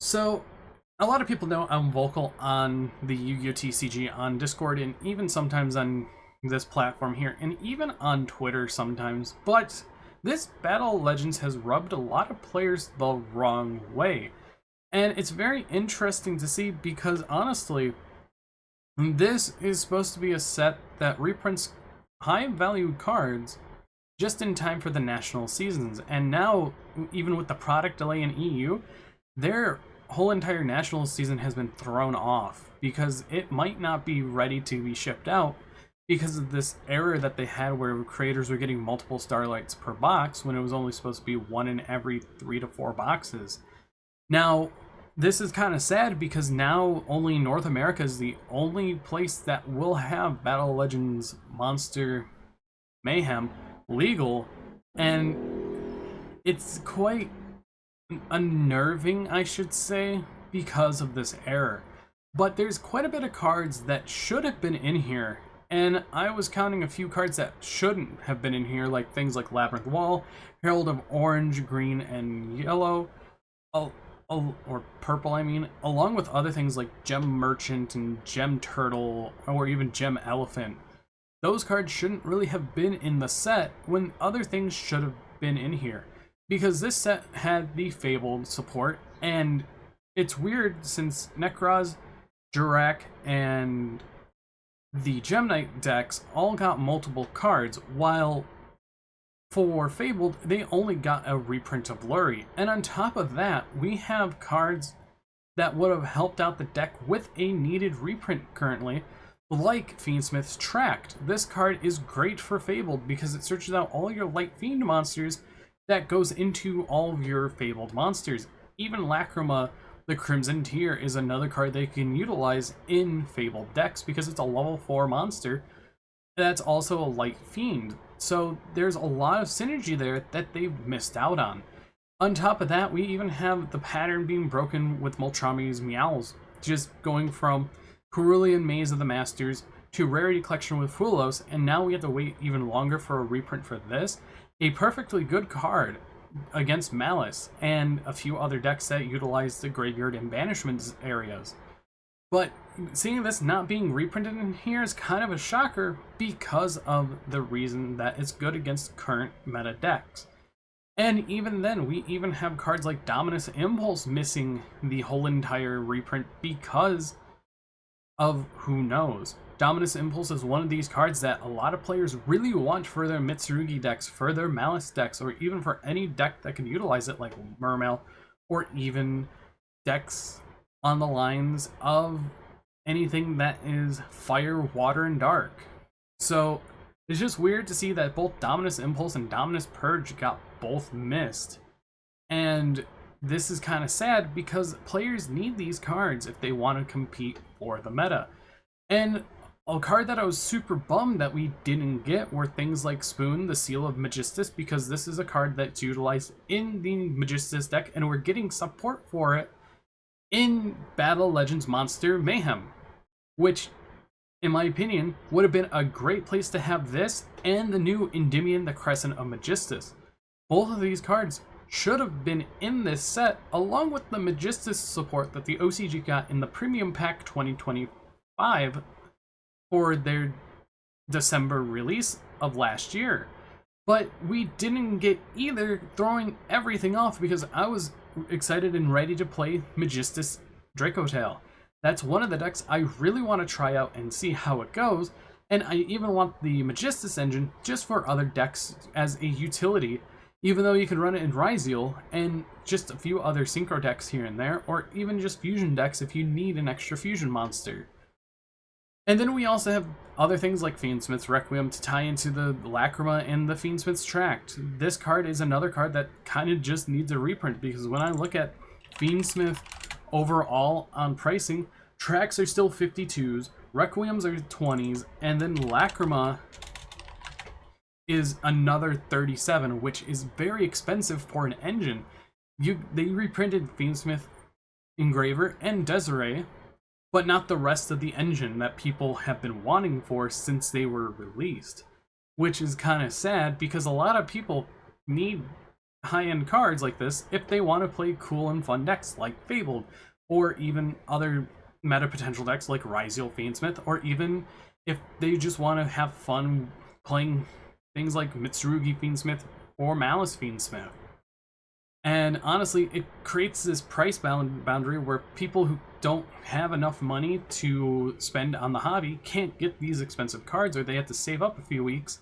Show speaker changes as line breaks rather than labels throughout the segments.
So, a lot of people know I'm vocal on the Yu-Gi-Oh! TCG on Discord and even sometimes on this platform here, and even on Twitter sometimes, but this Battle of Legends has rubbed a lot of players the wrong way. And it's very interesting to see because honestly, this is supposed to be a set that reprints high value cards just in time for the national seasons. And now, even with the product delay in EU, their whole entire national season has been thrown off because it might not be ready to be shipped out because of this error that they had where creators were getting multiple starlights per box when it was only supposed to be one in every 3 to 4 boxes. Now, this is kind of sad because now only North America is the only place that will have Battle of Legends Monster Mayhem legal, and it's quite unnerving, I should say, because of this error. But there's quite a bit of cards that should have been in here, and I was counting a few cards that shouldn't have been in here, like things like Labyrinth Wall, Herald of Orange, Green, and Yellow, or Purple, I mean, along with other things like Gem Merchant and Gem Turtle, or even Gem Elephant. Those cards shouldn't really have been in the set when other things should have been in here. Because this set had the Fabled support, and it's weird since Nekroz, Jurak, and the Gem Knight decks all got multiple cards, while for Fabled, they only got a reprint of Blurry. And on top of that, we have cards that would have helped out the deck with a needed reprint currently, like Fiendsmith's Tract. This card is great for Fabled because it searches out all your Light Fiend monsters that goes into all of your Fabled monsters. Even Lacrima, the Crimson Tear, is another card they can utilize in Fabled decks because it's a level 4 monster that's also a Light Fiend. So there's a lot of synergy there that they've missed out on. On top of that, we even have the pattern being broken with Moltrami's Meows, just going from Cerulean Maze of the Masters to Rarity Collection with Fulos, and now we have to wait even longer for a reprint for this. A perfectly good card against Malice and a few other decks that utilize the Graveyard and Banishment areas. But seeing this not being reprinted in here is kind of a shocker because of the reason that it's good against current meta decks. And even then, we even have cards like Dominus Impulse missing the whole entire reprint because of who knows. Dominus Impulse is one of these cards that a lot of players really want for their Mitsurugi decks, for their Malice decks, or even for any deck that can utilize it like Mermail, or even decks on the lines of anything that is Fire, Water, and Dark. So it's just weird to see that both Dominus Impulse and Dominus Purge got both missed. And this is kind of sad because players need these cards if they want to compete for the meta. And a card that I was super bummed that we didn't get were things like Spoon, the Seal of Majestus, because this is a card that's utilized in the Majestus deck and we're getting support for it in Battle Legends Monster Mayhem, which, in my opinion, would have been a great place to have this and the new Endymion, the Crescent of Majestus. Both of these cards should have been in this set, along with the Majestus support that the OCG got in the Premium Pack 2025 for their December release of last year. But we didn't get either, throwing everything off because I was excited and ready to play Majestus Dracotail. That's one of the decks I really want to try out and see how it goes, and I even want the Majestus engine just for other decks as a utility, even though you can run it in Ryzeal and just a few other synchro decks here and there, or even just fusion decks if you need an extra fusion monster. And then we also have other things like Fiendsmith's Requiem to tie into the Lacrima and the Fiendsmith's Tract. This card is another card that kind of just needs a reprint because when I look at Fiendsmith overall on pricing, Tracts are still 52s, Requiems are 20s, and then Lacrima is another 37, which is very expensive for an engine. They reprinted Fiendsmith Engraver and Desiree, but not the rest of the engine that people have been wanting for since they were released. Which is kind of sad because a lot of people need high-end cards like this if they want to play cool and fun decks like Fabled, or even other meta potential decks like Ryziel Fiendsmith, or even if they just want to have fun playing things like Mitsurugi Fiendsmith or Malice Fiendsmith. And honestly, it creates this price boundary where people who don't have enough money to spend on the hobby can't get these expensive cards, or they have to save up a few weeks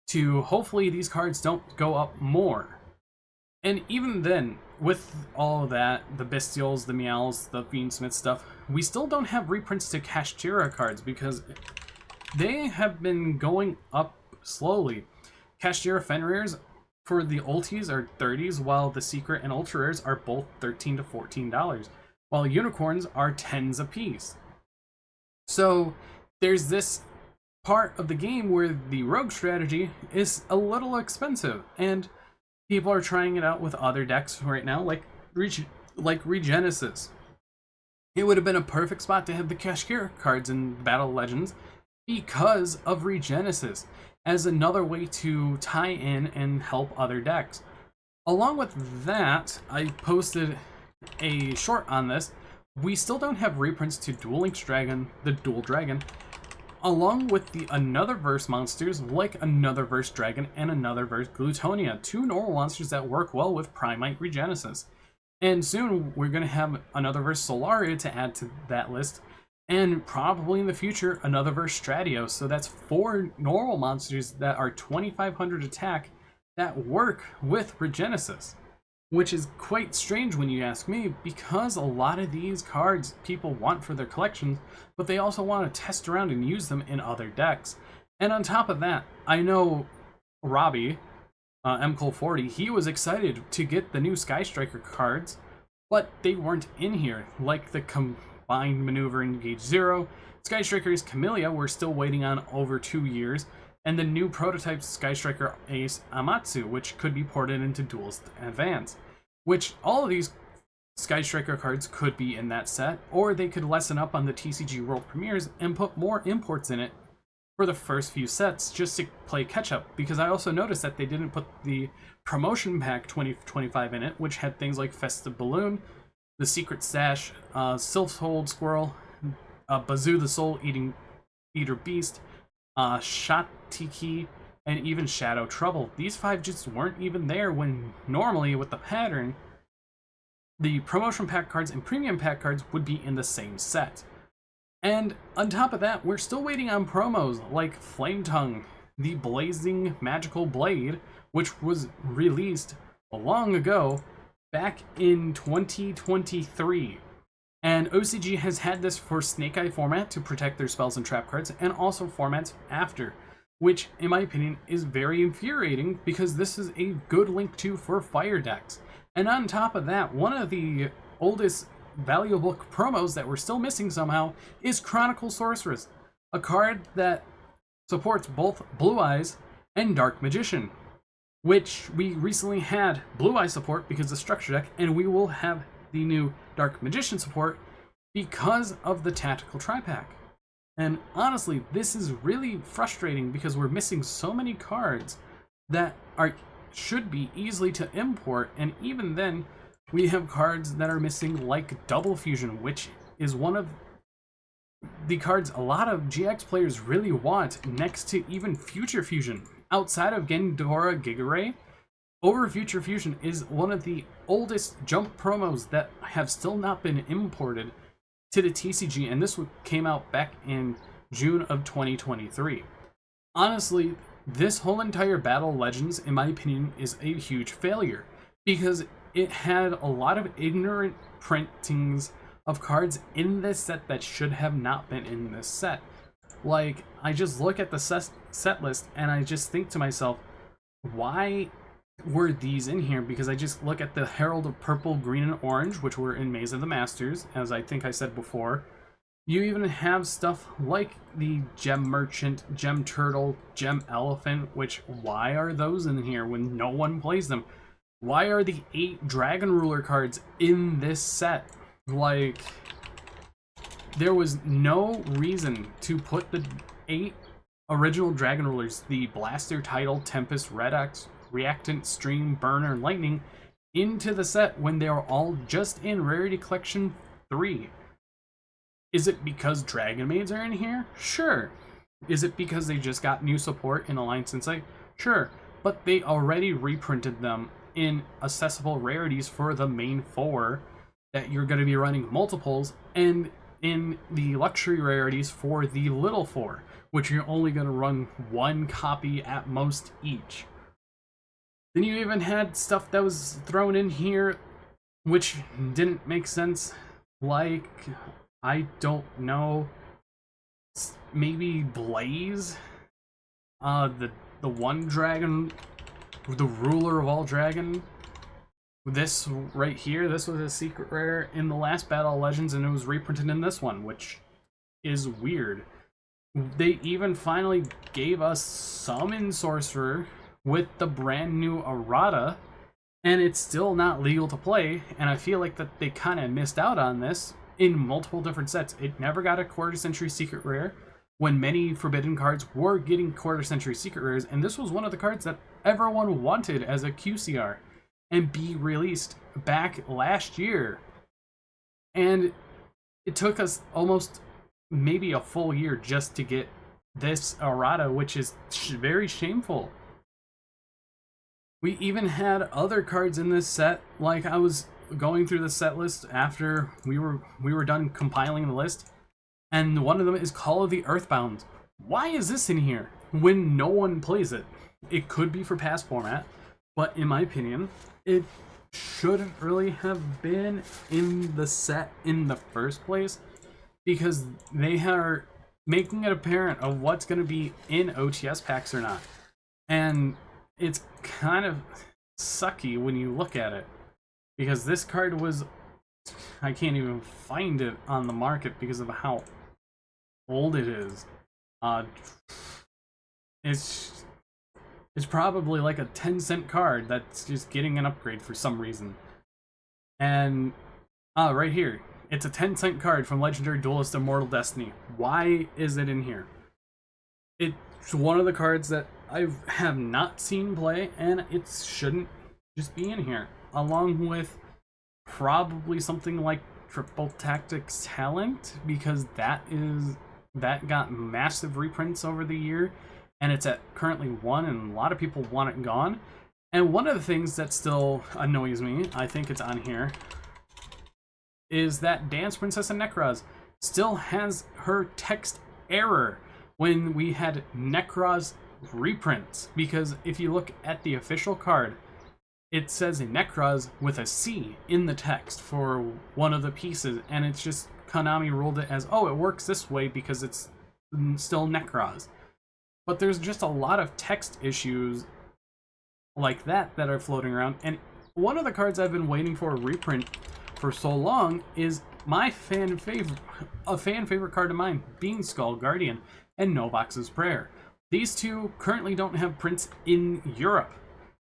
to hopefully these cards don't go up more. And even then, with all of that, the Bestials, the Meows, the Fiendsmith stuff, we still don't have reprints to Kashtira cards because they have been going up slowly. Kashtira Fenrir's for the ultis are 30s, while the secret and ultra rares are both $13 to $14, while unicorns are 10s a piece. So there's this part of the game where the rogue strategy is a little expensive, and people are trying it out with other decks right now, like Regenesis. It would have been a perfect spot to have the Kashtira cards in Battle Legends because of Regenesis, as another way to tie in and help other decks. Along with that, I posted a short on this. We still don't have reprints to Duel Links Dragon, the Dual Dragon, along with the Another Verse monsters like Another Verse Dragon and Another Verse Glutonia, two normal monsters that work well with Primite Regenesis. And soon we're going to have Another Verse Solaria to add to that list, and probably in the future Another Verse Stradio. So that's 4 normal monsters that are 2500 attack that work with Regenesis, which is quite strange when you ask me, because a lot of these cards people want for their collections, but they also want to test around and use them in other decks. And on top of that, I know Robbie, MCole40, he was excited to get the new Sky Striker cards, but they weren't in here, like the Combined Maneuver Engage Zero, Sky Striker's Camellia we're still waiting on over 2 years, and the new prototype Sky Striker Ace Amatsu, which could be ported into Duelist Advance. Which all of these Sky Striker cards could be in that set, or they could lessen up on the TCG World Premieres and put more imports in it for the first few sets just to play catch up, because I also noticed that they didn't put the promotion pack 2025 in it, which had things like Festive Balloon, the Secret Stash, Sylph-Hold Squirrel, Bazoo the Soul Eater Beast, Shotiki, and even Shadow Trouble. These 5 just weren't even there, when normally with the pattern, the promotion pack cards and premium pack cards would be in the same set. And on top of that, we're still waiting on promos like Flame Tongue, the Blazing Magical Blade, which was released long ago, back in 2023. And OCG has had this for Snake Eye format to protect their spells and trap cards, and also formats after, which in my opinion is very infuriating, because this is a good link to for fire decks. And on top of that, one of the oldest valuable promos that we're still missing somehow is Chronicle Sorceress, a card that supports both Blue Eyes and Dark Magician, which we recently had Blue Eye support because of Structure Deck, and we will have the new Dark Magician support because of the Tactical Tri-Pack. And honestly, this is really frustrating because we're missing so many cards that should be easily to import, and even then we have cards that are missing, like Double Fusion, which is one of the cards a lot of GX players really want, next to even Future Fusion. Outside of Gendora Giga Ray, Over Future Fusion is one of the oldest jump promos that have still not been imported to the TCG, and this came out back in June of 2023. Honestly, this whole entire Battle Legends, in my opinion, is a huge failure, because it had a lot of ignorant printings of cards in this set that should have not been in this set. Like, I just look at the set list and I just think to myself, why were these in here? Because I just look at the Herald of Purple, Green, and Orange, which were in Maze of the Masters, as I think I said before. You even have stuff like the Gem Merchant, Gem Turtle, Gem Elephant, which, why are those in here when no one plays them? Why are the 8 Dragon Ruler cards in this set? Like, there was no reason to put the 8 original Dragon Rulers, the Blaster Title, Tempest, Red Reactant, Stream, Burner, and Lightning into the set when they were all just in Rarity Collection 3. Is it because Dragon Maids are in here? Sure. Is it because they just got new support in Alliance Insight? Sure. But they already reprinted them in accessible rarities for the main 4 that you're going to be running multiples, and in the luxury rarities for the little 4, which you're only going to run 1 copy at most each. Then you even had stuff that was thrown in here which didn't make sense, like, I don't know, maybe Blaze? The one dragon, the ruler of all dragon. This right here, this was a secret rare in the last Battle of Legends, and it was reprinted in this one, which is weird. They even finally gave us Summon Sorcerer with the brand new errata, and it's still not legal to play, and I feel like that they kind of missed out on this in multiple different sets. It never got a quarter century secret rare, when many forbidden cards were getting quarter century secret rares, and this was one of the cards that everyone wanted as a QCR and be released back last year. And it took us almost maybe a full year just to get this errata, which is very shameful. We even had other cards in this set, like I was going through the set list after we were done compiling the list, and one of them is Call of the Earthbound. Why is this in here when no one plays it? It could be for past format, but in my opinion, it shouldn't really have been in the set in the first place, because they are making it apparent of what's going to be in OTS packs or not. And it's kind of sucky when you look at it, because this card was, I can't even find it on the market because of how old it is. It's probably like a 10-cent card that's just getting an upgrade for some reason. And right here, it's a 10-cent card from Legendary Duelist Immortal Destiny. Why is it in here? It's one of the cards that I have not seen play, and it shouldn't just be in here, along with probably something like Triple Tactics Talent, because that got massive reprints over the year, and it's at currently 1, and a lot of people want it gone. And one of the things that still annoys me, I think it's on here, is that Dance Princess and Necroz still has her text error when we had Necroz reprints, because if you look at the official card, it says Necroz with a C in the text for one of the pieces, and it's just Konami ruled it as, oh, it works this way because it's still Necroz. But there's just a lot of text issues like that are floating around, and one of the cards I've been waiting for a reprint for so long is a fan favorite card of mine, being Skull Guardian and Novox's Prayer. These two currently don't have prints in Europe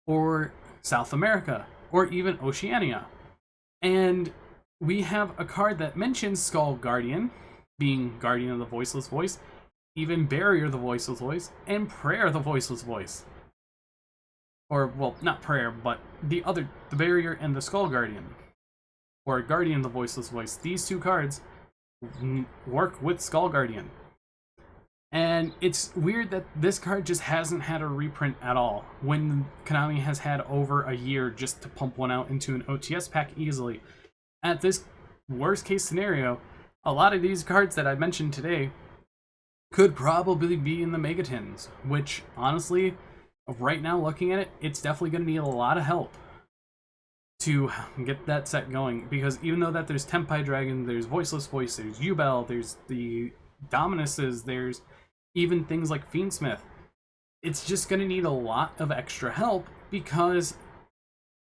or South America or even Oceania. And we have a card that mentions Skull Guardian, being Guardian of the Voiceless Voice, even Barrier the Voiceless Voice, and Prayer the Voiceless Voice. Or, well, not Prayer, but the Barrier and the Skull Guardian. Or Guardian of the Voiceless Voice. These two cards work with Skull Guardian. And it's weird that this card just hasn't had a reprint at all, when Konami has had over a year just to pump one out into an OTS pack easily. At this worst case scenario, a lot of these cards that I mentioned today could probably be in the Megatins, which honestly, right now looking at it, it's definitely going to need a lot of help to get that set going, because even though that there's Tempai Dragon, there's Voiceless Voice, there's Yubel, there's the Dominuses, there's even things like Fiendsmith, it's just going to need a lot of extra help because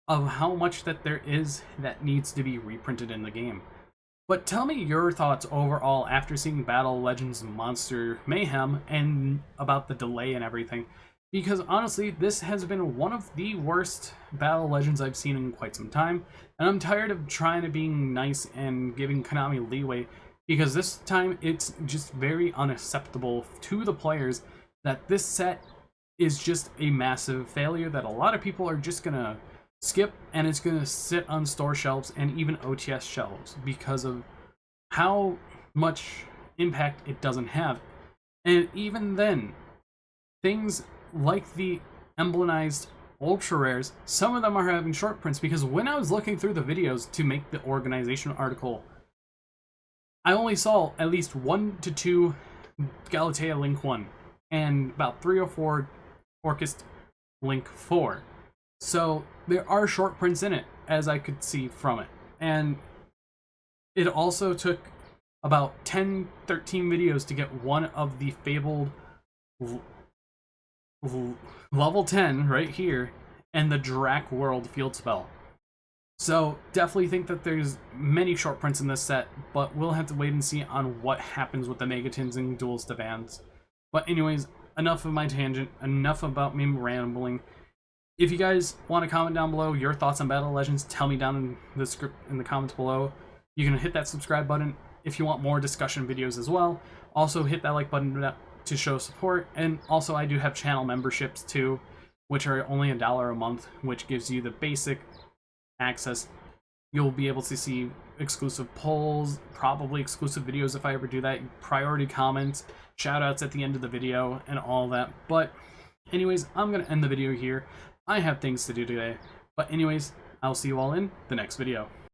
of how much that there is that needs to be reprinted in the game. But tell me your thoughts overall after seeing Battle Legends Monster Mayhem and about the delay and everything. Because honestly, this has been one of the worst Battle Legends I've seen in quite some time. And I'm tired of trying to being nice and giving Konami leeway, because this time it's just very unacceptable to the players that this set is just a massive failure that a lot of people are just gonna skip, and it's gonna sit on store shelves and even OTS shelves because of how much impact it doesn't have. And even then, things like the emblemized ultra rares, some of them are having short prints, because when I was looking through the videos to make the organization article, I only saw at least 1 to 2 Galatea Link 1 and about 3 or 4 Orchist Link 4. So there are short prints in it, as I could see from it. And it also took about 10-13 videos to get one of the fabled level 10 right here and the Drac World field spell. So definitely think that there's many short prints in this set, but we'll have to wait and see on what happens with the Megatons and Dual Stevans. But anyways, enough of my tangent, enough about me rambling. If you guys want to comment down below your thoughts on Battle Legends, tell me down in the comments below. You can hit that subscribe button if you want more discussion videos as well. Also hit that like button to show support, and also I do have channel memberships too, which are only $1 a month, which gives you the basic access. You'll be able to see exclusive polls, probably exclusive videos if I ever do that, priority comments, shoutouts at the end of the video, and all that. But anyways, I'm gonna end the video here. I have things to do today, but anyways, I'll see you all in the next video.